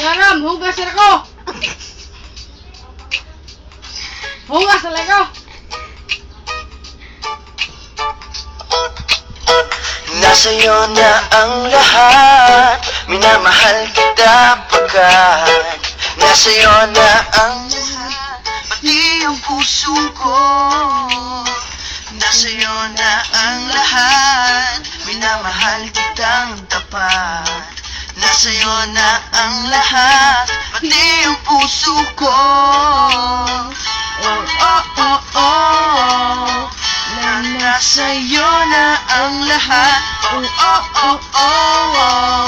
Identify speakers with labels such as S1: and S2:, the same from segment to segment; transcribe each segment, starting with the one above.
S1: Garam, hugas na ko! Hugas na ko!
S2: Nasa'yo na ang lahat, minamahal kita pagkat nasa'yo na ang lahat, pati ang puso ko. Nasa'yo na ang lahat, minamahal kitang tapat. Nasa'yo na ang lahat, pati ang puso ko. Oh, oh, oh, oh. Nasa'yo na ang lahat. Oh, oh, oh, oh, oh.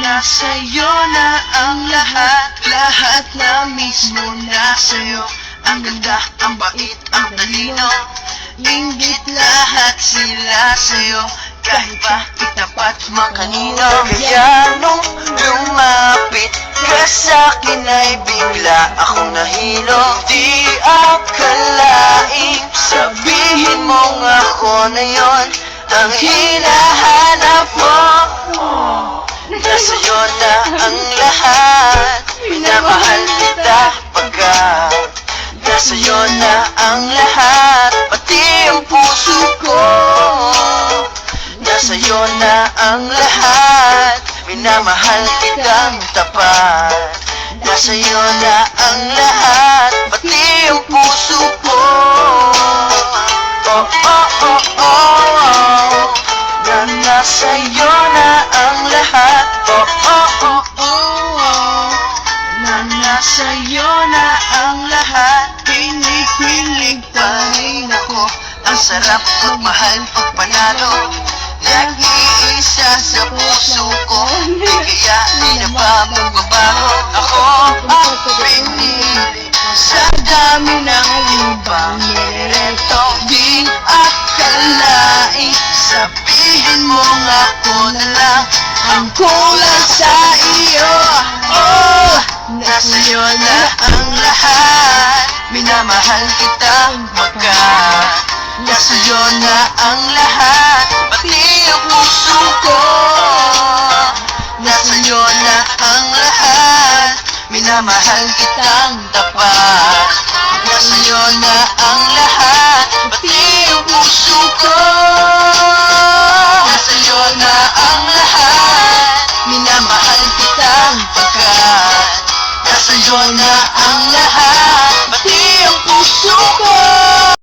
S2: Nasa'yo na ang lahat. Lahat na mismo nasa'yo. Ang ganda, ang bait, ang talino. Inggit lahat sila sa'yo. Kahit pa itapat makanino. Kaya nung lumapit ka sa'kin ay bigla akong nahilo. Di akalaing sabihin mong ako na yon ang hinahanap mo. Nasa'yo na ang lahat, minamahal kita pagkat nasa'yo na ang lahat, pati ang puso ko. Nasa'yo na ang lahat, minamahal kitang tapat. Nasa'yo na ang lahat, pati ang puso ko. Oh, oh, oh, oh, oh. Nasa'yo na ang lahat. Oh, oh, oh, oh, oh. Nasa'yo na ang lahat. Pinig-pinig pa rin ako. Ang sarap magmahal pag panalo. Nag-iisa sa puso ko, di kaya di na pa magbabago. Ako ang pinili sa dami ng ibang nilito. Di akalain sabihin mong ako na lang ang kulang sa iyo. Oh, nasa'yo na ang lahat, minamahal kitang pagkat nasa'yo na ang lahat, pati ang puso ko. Nasa'yo na ang lahat, minamahal kitang tapat. Nasa'yo na ang lahat, pati ang puso ko. Nasa'yo na ang lahat, minamahal kitang pagkat nasa'yo na ang lahat, pati ang puso ko.